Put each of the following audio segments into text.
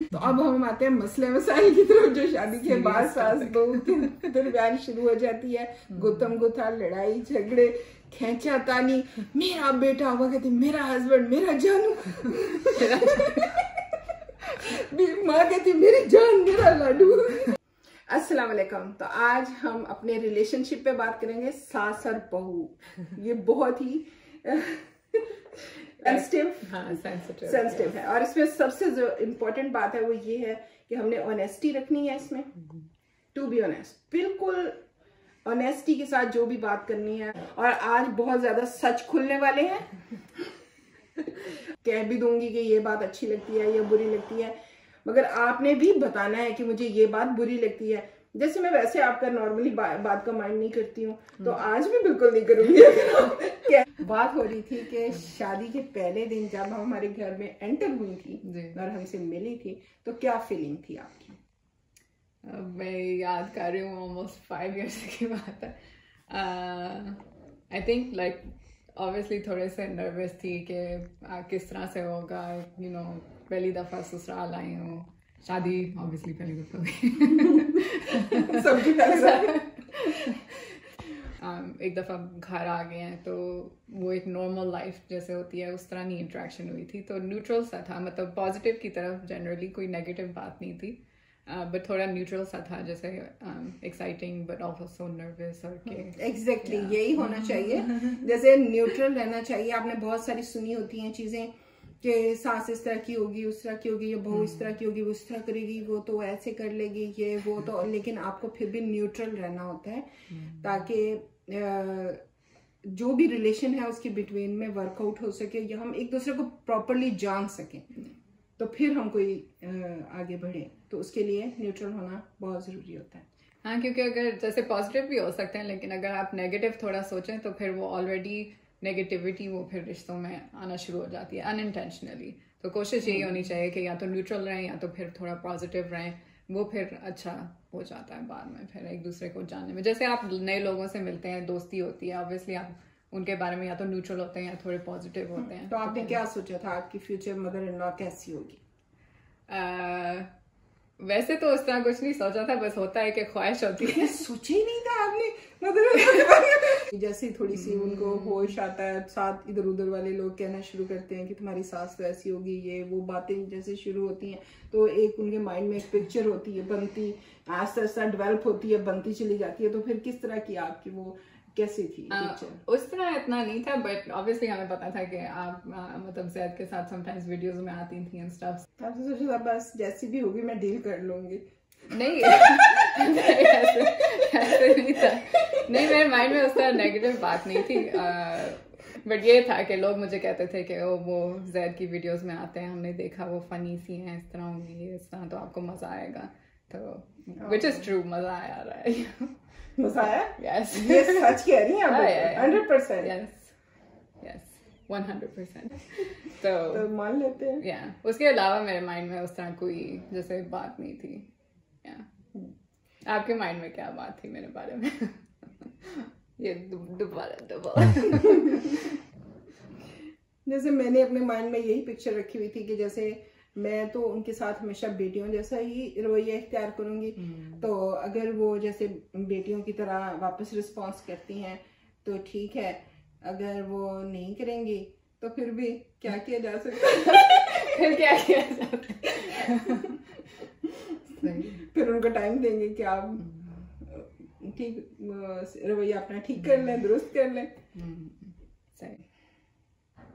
तो अब हम आते हैं मसले मसाइल की तरफ, जो शादी के बाद सास बहू के दरमियान शुरू हो जाती है। गुत्थम गुत्था, लड़ाई झगड़े, खेचा तानी, मेरा बेटा, वो कहती मेरा हस्बैंड, मेरा जानू, माँ कहती मेरी जान, मेरा लाडू। अस्सलाम वालेकुम। तो आज हम अपने रिलेशनशिप पे बात करेंगे, सास और बहू। ये बहुत ही सेंसिटिव है, और इसमें सबसे जो इम्पोर्टेंट बात है वो ये है कि हमने ऑनेस्टी रखनी है इसमें। टू बी ऑनेस्ट, बिल्कुल ऑनेस्टी के साथ जो भी बात करनी है। और आज बहुत ज्यादा सच खुलने वाले हैं। कह भी दूंगी कि ये बात अच्छी लगती है या बुरी लगती है, मगर आपने भी बताना है कि मुझे ये बात बुरी लगती है। जैसे मैं वैसे आपका नॉर्मली बात का माइंड नहीं करती हूँ, तो आज भी बिल्कुल नहीं करूंगी। क्या बात हो रही थी कि शादी के पहले दिन जब हम हमारे घर में एंटर हुई थी और हमसे मिली थी, तो क्या फीलिंग थी आपकी? मैं याद कर रही हूँ, ऑलमोस्ट 5 years की बात है। आई थिंक लाइक ऑब्वियसली थोड़े से नर्वस थी कि किस तरह से होगा। यू नो, पहली दफ़ा ससुराल आई हूँ, शादी ऑब्वियसली पहली दफ़ा हुई। सबकी तरह एक दफ़ा घर आ गए हैं, तो वो एक नॉर्मल लाइफ जैसे होती है उस तरह नहीं इंटरेक्शन हुई थी। तो न्यूट्रल सा था, मतलब पॉजिटिव की तरफ जनरली कोई नेगेटिव बात नहीं थी, बट थोड़ा न्यूट्रल सा था, जैसे एक्साइटिंग बट ऑल्सो नर्वस। और एग्जैक्टली यही होना चाहिए, जैसे न्यूट्रल रहना चाहिए। आपने बहुत सारी सुनी होती हैं चीजें कि सास इस तरह की होगी, उस तरह की होगी, ये बहू इस तरह की होगी, वो इस तरह करेगी, वो तो ऐसे कर लेगी, ये वो तो। लेकिन आपको फिर भी न्यूट्रल रहना होता है, ताकि जो भी रिलेशन है उसके बिटवीन में वर्कआउट हो सके, या हम एक दूसरे को प्रॉपरली जान सकें, तो फिर हम कोई आगे बढ़े। तो उसके लिए न्यूट्रल होना बहुत जरूरी होता है। हाँ, क्योंकि अगर जैसे पॉजिटिव भी हो सकते हैं, लेकिन अगर आप नेगेटिव थोड़ा सोचें तो फिर वो ऑलरेडी नेगेटिविटी वो फिर रिश्तों में आना शुरू हो जाती है अनइंटेंशनली। तो कोशिश यही होनी चाहिए कि या तो न्यूट्रल रहें या तो फिर थोड़ा पॉजिटिव रहें, वो फिर अच्छा हो जाता है बाद में, फिर एक दूसरे को जानने में। जैसे आप नए लोगों से मिलते हैं, दोस्ती होती है, ऑब्वियसली आप उनके बारे में या तो न्यूट्रल होते हैं या थोड़े पॉजिटिव होते हैं। तो आपने क्या सोचा था आपकी फ्यूचर मदर इन लॉ कैसी होगी? वैसे तो उस तरह कुछ नहीं सोचा था, बस होता है कि ख्वाहिश होती है। सोचा ही नहीं था आपने मदर? जैसे थोड़ी सी उनको होश आता है, साथ इधर उधर वाले लोग कहना शुरू करते हैं कि तुम्हारी सास तो ऐसी होगी, ये वो बातें जैसे शुरू होती हैं, तो एक उनके माइंड में एक पिक्चर होती है बनती, आस्ता आस्ता डेवलप होती है, बनती चली जाती है। तो फिर किस तरह की आपकी वो कैसी थी पिक्चर? उस तरह इतना नहीं था, बट ऑब्वियसली हमें पता था कि आप मतलब जैद के साथ समटाइम्स वीडियोस में आती थी एंड स्टफ। आपसे सोचा था बस जैसी भी होगी मैं डील कर लूंगी? नहीं, ऐसे नहीं था। नहीं, मेरे माइंड में उस तरह नेगेटिव बात नहीं थी, बट ये था कि लोग मुझे कहते थे कि वो जैद की वीडियोस में आते हैं, हमने देखा वो फनी सी हैं, इस तरह होंगी, इस तरह, तो आपको मजा आएगा। तो विच इज ट्रू, मजा आ रहा है। मजा आया? Yes. ये सच कह रही हैं आप? 100%? Yes, 100%. तो मान लेते हैं। Yeah. उसके अलावा मेरे माइंड में उस तरह कोई जैसे बात नहीं थी। आपके माइंड में क्या बात थी मेरे बारे में? ये दोबारा जैसे मैंने अपने माइंड में यही पिक्चर रखी हुई थी कि जैसे मैं तो उनके साथ हमेशा बेटियों जैसा ही रवैया इख्तियार करूंगी। तो अगर वो जैसे बेटियों की तरह वापस रिस्पॉन्स करती हैं तो ठीक है, अगर वो नहीं करेंगी तो फिर भी क्या किया जा सकता है? फिर क्या किया जा सकता है? फिर उनको टाइम देंगे कि आप ठीक रवैया अपना ठीक कर लें, दुरुस्त कर लें। सही।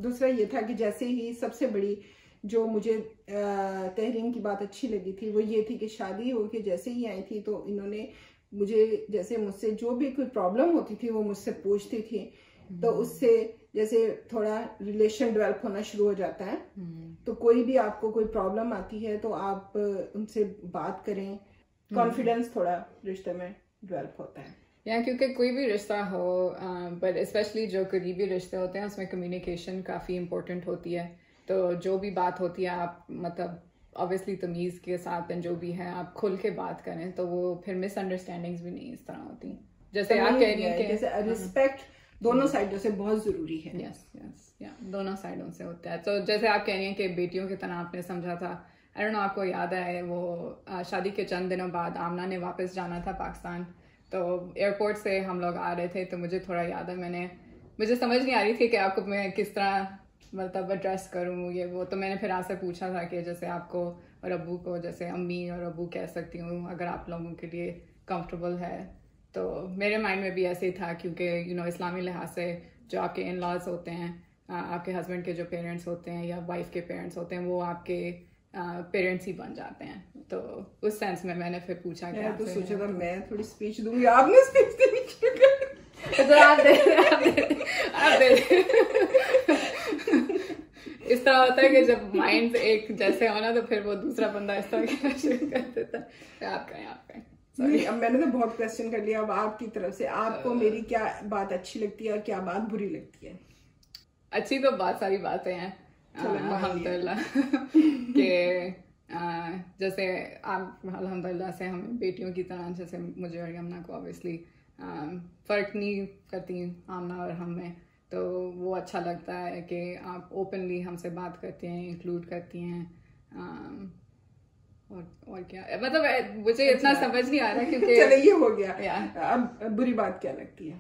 दूसरा ये था कि जैसे ही सबसे बड़ी जो मुझे तहरीन की बात अच्छी लगी थी वो ये थी कि शादी हो के जैसे ही आई थी तो इन्होंने मुझे जैसे मुझसे जो भी कोई प्रॉब्लम होती थी वो मुझसे पूछती थी, तो उससे जैसे थोड़ा रिलेशन डेवलप होना शुरू हो जाता है। तो कोई भी आपको कोई प्रॉब्लम आती है तो आप उनसे बात करें, कॉन्फिडेंस थोड़ा रिश्ते में डेवलप होता है। या क्योंकि कोई भी रिश्ता हो, बट स्पेशली जो करीबी रिश्ते होते हैं उसमें कम्युनिकेशन काफ़ी इम्पोर्टेंट होती है। तो जो भी बात होती है आप मतलब ऑब्वियसली तमीज़ के साथ जो भी है आप खुल के बात करें, तो वो फिर मिसअंडरस्टैंडिंग्स भी नहीं इस तरह होती। जैसे आप कह रही हैं कि जैसे रिस्पेक्ट दोनों साइडों से बहुत जरूरी है। यस, दोनों साइडों से होता है। तो जैसे आप कह रही हैं कि बेटियों की तरह आपने समझा था, आई डोंट नो आपको याद है वो शादी के चंद दिनों बाद आमना ने वापस जाना था पाकिस्तान, तो एयरपोर्ट से हम लोग आ रहे थे, तो मुझे थोड़ा याद है मुझे समझ नहीं आ रही थी कि आपको मैं किस तरह मतलब एड्रेस करूँ ये वो, तो मैंने फिर आपसे पूछा था कि जैसे आपको और अब्बू को जैसे अम्मी और अब्बू कह सकती हूँ अगर आप लोगों के लिए कंफर्टेबल है। तो मेरे माइंड में भी ऐसे ही था, क्योंकि इस्लामी लिहाज से जो आपके इन लॉज होते हैं, आपके हस्बैंड के जो पेरेंट्स होते हैं या वाइफ के पेरेंट्स होते हैं, वो आपके पेरेंट्स ही बन जाते हैं। तो उस सेंस में मैंने फिर पूछा कि तो सोचा था मैं थोड़ी स्पीच दूंगी, आपने स्पीच देनी शुरू कर तो आप दे इस तरह होता है कि जब माइंड एक जैसे होना तो फिर वो दूसरा बंदा इस तरह कहना शुरू कर देता है। आप कहें नहीं, अब मैंने तो बहुत क्वेश्चन कर लिया। अब आपकी तरफ से आपको मेरी क्या बात अच्छी लगती है और क्या बात बुरी लगती है? अच्छी तो बहुत सारी बातें हैं अल्हम्दुलिल्लाह कि जैसे आप अल्हम्दुलिल्लाह से हमें बेटियों की तरह, जैसे मुझे और यमुना को ऑब्वियसली फ़र्क नहीं करती आमना और हम में, तो वो अच्छा लगता है कि आप ओपनली हमसे बात करती हैं, इंक्लूड करती हैं। और क्या मतलब मुझे इतना समझ नहीं आ रहा क्योंकि चलो ये हो गया। अब बुरी बात क्या लगती है?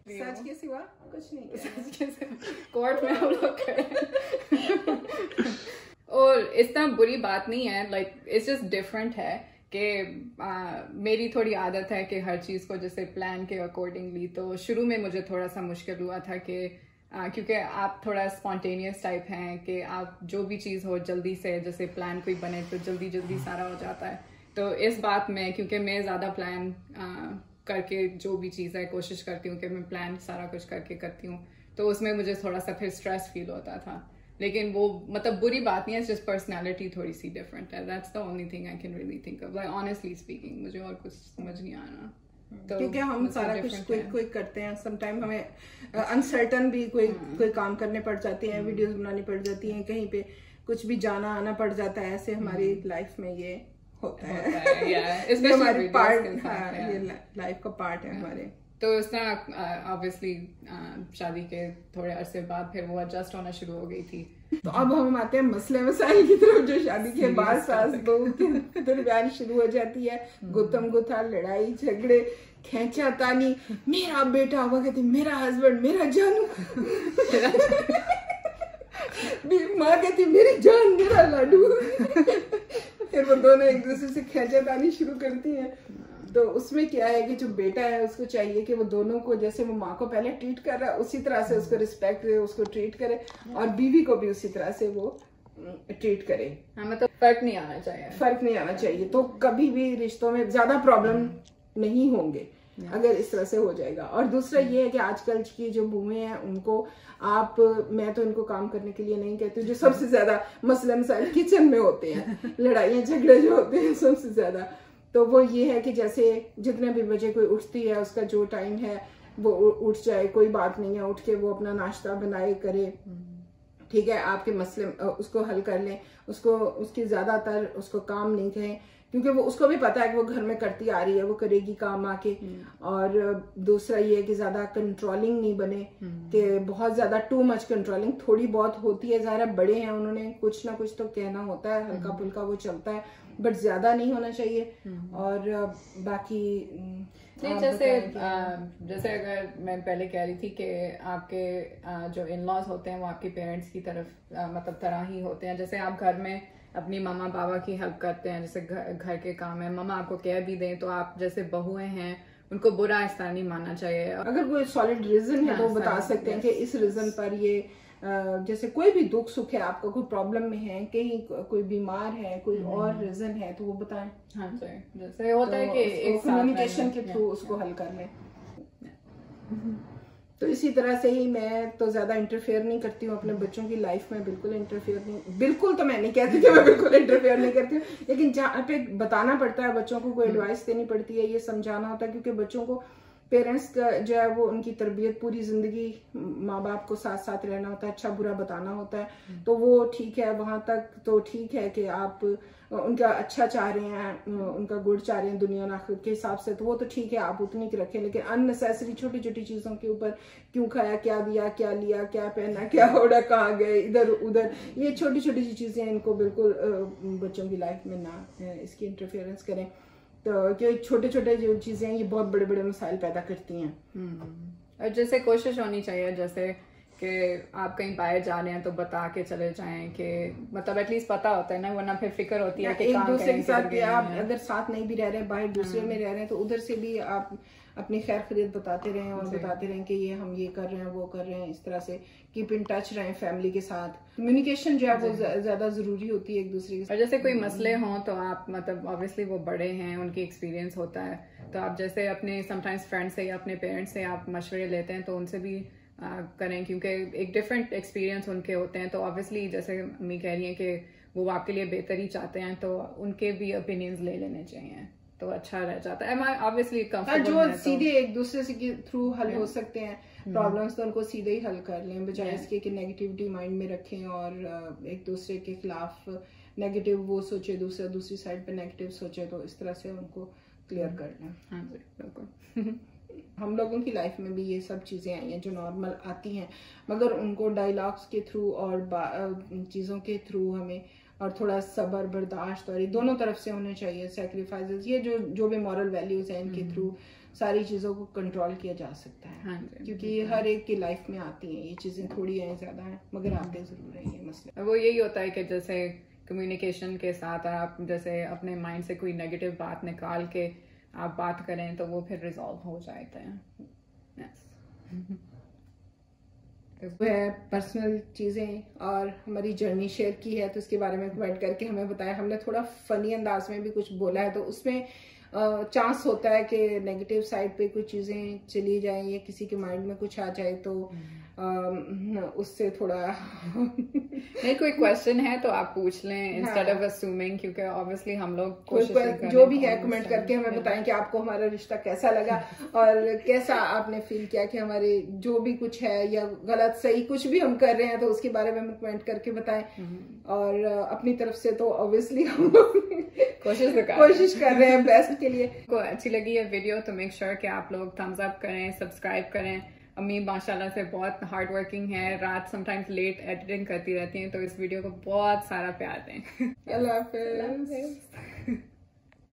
सच के सिवा कुछ नहीं। सच के सिवा कोर्ट में हम लोग खड़े और इस तरह बुरी बात नहीं है, लाइक इट्स जस्ट डिफरेंट है कि मेरी थोड़ी आदत है कि हर चीज़ को जैसे प्लान के अकॉर्डिंगली, तो शुरू में मुझे थोड़ा सा मुश्किल हुआ था कि क्योंकि आप थोड़ा स्पॉन्टेनियस टाइप हैं कि आप जो भी चीज़ हो जल्दी से, जैसे प्लान कोई बने तो जल्दी जल्दी सारा हो जाता है। तो इस बात में क्योंकि मैं ज़्यादा प्लान करके जो भी चीज़ है कोशिश करती हूँ कि मैं प्लान सारा कुछ करके करती हूँ, तो उसमें मुझे थोड़ा सा फिर स्ट्रेस फील होता था। लेकिन वो मतलब बुरी बात नहीं है, जस्ट पर्सनैलिटी थोड़ी सी डिफरेंट है। That's the only thing I can really think of, like honestly speaking मुझे और कुछ समझ नहीं आ रहा। तो क्योंकि हम सारा कुछ क्विक करते हैं, समटाइम हमें अनसर्टन भी कोई काम करने पड़ जाते हैं, वीडियोस बनानी पड़ जाती हैं, कहीं पे कुछ भी जाना आना पड़ जाता है, ऐसे हमारी लाइफ में ये होता है। ये हमारी पार्ट, ये लाइफ का पार्ट है हमारे। तो इस तरह ऑब्वियसली शादी के थोड़े अरसे बाद फिर वो एडजस्ट होना शुरू हो गई थी। तो अब हम आते हैं मसले मसाइल की तरफ, जो शादी के बाद सास बहू के दरमियान शुरू हो जाती है। गुत्थम गुत्था, लड़ाई झगड़े, खेचा तानी, मेरा बेटा, वो कहती मेरा हस्बैंड, मेरा जानू माँ कहती मेरी जान, मेरा लाडू फिर वो दोनों एक दूसरे से खेचा तानी शुरू करती हैं। तो उसमें क्या है कि जो बेटा है उसको चाहिए कि वो दोनों को, जैसे वो माँ को पहले ट्रीट कर रहा है उसी तरह से उसको रिस्पेक्ट दे, उसको ट्रीट करे, और बीवी को भी उसी तरह से वो ट्रीट करे। हाँ, मतलब फर्क नहीं आना चाहिए। तो कभी भी रिश्तों में ज्यादा प्रॉब्लम नहीं होंगे अगर इस तरह से हो जाएगा। और दूसरा ये है कि आजकल की जो बूमें हैं उनको मैं तो इनको काम करने के लिए नहीं कहती हूँ, जो सबसे ज्यादा मसले मसाइल किचन में होते हैं, लड़ाइयाँ झगड़े जो होते हैं सबसे ज्यादा, तो वो ये है कि जैसे जितने भी बजे कोई उठती है उसका जो टाइम है वो उठ जाए, कोई बात नहीं है, उठ के वो अपना नाश्ता बनाए करे, ठीक है, आपके मसले उसको हल कर लें, उसकी ज्यादातर उसको काम नहीं कहें, क्योंकि वो उसको भी पता है कि वो घर में करती आ रही है, वो करेगी काम आके। और दूसरा ये है कि ज्यादा कंट्रोलिंग नहीं बने, कि बहुत ज्यादा टू मच कंट्रोलिंग थोड़ी बहुत होती है, ज़रा बड़े हैं, उन्होंने कुछ ना कुछ तो कहना होता है, हल्का फुल्का वो चलता है, बट ज्यादा नहीं होना चाहिए। और बाकी नहीं, जैसे अगर मैं पहले कह रही थी कि आपके जो इन लॉज होते हैं वो आपके पेरेंट्स की तरफ मतलब तरह ही होते हैं। जैसे आप घर में अपनी मम्मा पापा की हेल्प करते हैं, जैसे घर के काम है, मम्मा आपको कह भी दें तो आप जैसे बहुएं हैं उनको बुरा इस तरह नहीं मानना चाहिए। अगर कोई सॉलिड रीजन है तो बता सकते हैं कि इस रीजन पर ये, जैसे कोई भी दुख सुख है, आपका कोई प्रॉब्लम में है, कहीं कोई बीमार है, कोई और रीजन है तो वो बताएं। हाँ जी, जैसे होता है कि कम्युनिकेशन के थ्रू उसको हल कर लें। तो इसी तरह से ही मैं तो ज्यादा इंटरफेयर नहीं करती हूँ अपने बच्चों की लाइफ में, बिल्कुल इंटरफेयर नहीं, बिल्कुल तो मैं नहीं कहती कि मैं बिल्कुल इंटरफेयर नहीं करती हूँ, लेकिन जहाँ पे बताना पड़ता है बच्चों को, कोई एडवाइस देनी पड़ती है, ये समझाना होता है, क्योंकि बच्चों को पेरेंट्स का जो है वो उनकी तरबियत पूरी जिंदगी माँ बाप को साथ साथ रहना होता है, अच्छा बुरा बताना होता है। तो वो ठीक है, वहां तक तो ठीक है कि आप उनका अच्छा चाह रहे हैं, उनका गुड चाह रहे हैं दुनिया और आखिरत के हिसाब से, तो वो तो ठीक है, आप उतनी की रखें। लेकिन अननेसेसरी छोटी छोटी चीजों के ऊपर क्यों खाया, क्या दिया, क्या लिया, क्या पहना, क्या ओढ़ा, कहाँ गए, इधर उधर, ये छोटी छोटी चीजें इनको बिल्कुल बच्चों की लाइफ में ना इसकी इंटरफेरेंस करें। तो कि छोटे छोटे जो चीजें हैं ये बहुत बड़े बड़े मसाइल पैदा करती हैं। और जैसे कोशिश होनी चाहिए जैसे कि आप कहीं बाहर जा रहे हैं तो बता के चले जाएं कि मतलब एटलीस्ट पता होता है ना, वरना फिर फिक्र होती है कि एक दूसरे के साथ कि आप अगर साथ नहीं भी रह रहे हैं, बाहर दूसरे में रह रहे हैं, तो उधर से भी आप अपनी खैर खरीद बताते रहें और बताते रहें कि ये हम ये कर रहे हैं, वो कर रहे हैं, इस तरह से कीप इन टच रहें फैमिली के साथ। कम्युनिकेशन जो है वो ज्यादा जरूरी होती है एक दूसरे के साथ। और जैसे कोई मसले हों तो आप मतलब ऑब्वियसली वो बड़े हैं, उनकी एक्सपीरियंस होता है, तो आप जैसे अपने समटाइम्स फ्रेंड्स से या अपने पेरेंट्स से आप मशवरे लेते हैं तो उनसे भी करें, क्योंकि एक डिफरेंट एक्सपीरियंस उनके होते हैं। तो ऑब्वियसली जैसे अम्मी कह रही हैं कि वो आपके लिए बेहतर ही चाहते हैं, तो उनके भी ओपिनियंस ले लेने चाहिए, तो अच्छा रह जाता है। ऑब्वियसली जो सीधे एक दूसरे से के थ्रू हल हो सकते हैं प्रॉब्लम्स, तो उनको सीधे ही हल कर लें, बजाय इसके कि नेगेटिविटी माइंड में रखें और एक दूसरे के खिलाफ नेगेटिव वो सोचे, दूसरी साइड पे नेगेटिव सोचे, तो इस तरह से उनको क्लियर कर लें। हाँ जी, बिल्कुल। हम लोगों की लाइफ में भी ये सब चीजें आई हैं जो नॉर्मल आती हैं, मगर उनको डायलॉग्स के थ्रू और चीजों के थ्रू हमें और थोड़ा सब्र बर्दाश्त और ये दोनों तरफ से होने चाहिए, सेक्रीफाइसेस, ये जो भी मॉरल वैल्यूज हैं इनके थ्रू सारी चीजों को कंट्रोल किया जा सकता है। हाँ, क्योंकि ये हर एक की लाइफ में आती हैं ये चीजें, थोड़ी हैं ज्यादा हैं मगर आते जरूर हैं ये मसले। वो यही होता है कि जैसे कम्युनिकेशन के साथ आप जैसे अपने माइंड से कोई नेगेटिव बात निकाल के आप बात करें तो वो फिर रिजॉल्व हो जाते हैं। वह पर्सनल चीजें और हमारी जर्नी शेयर की है, तो उसके बारे में कमेंट करके हमें बताया। हमने थोड़ा फनी अंदाज में भी कुछ बोला है, तो उसमें चांस होता है कि नेगेटिव साइड पे कुछ चीजें चली जाएं या किसी के माइंड में कुछ आ जाए, तो उससे थोड़ा नहीं, कोई क्वेश्चन है तो आप पूछ लें इंस्टेड ऑफ असूमिंग, क्योंकि ऑब्वियसली हम लोग कोशिश जो भी है कमेंट करके हमें बताएं कि आपको हमारा रिश्ता कैसा लगा और कैसा आपने फील किया कि हमारे जो भी कुछ है या गलत सही कुछ भी हम कर रहे हैं, तो उसके बारे में हमें कमेंट करके बताएं। और अपनी तरफ से तो ऑब्वियसली हम कोशिश कर रहे हैं बेस्ट के लिए। को अच्छी लगी ये वीडियो तो मेक श्योर कि आप लोग थम्स अप करें, सब्सक्राइब करें। अम्मी माशाल्लाह से बहुत हार्ड वर्किंग है, रात समटाइम्स लेट एडिटिंग करती रहती हैं, तो इस वीडियो को बहुत सारा प्यार दें। अल्लाह हाफिज़।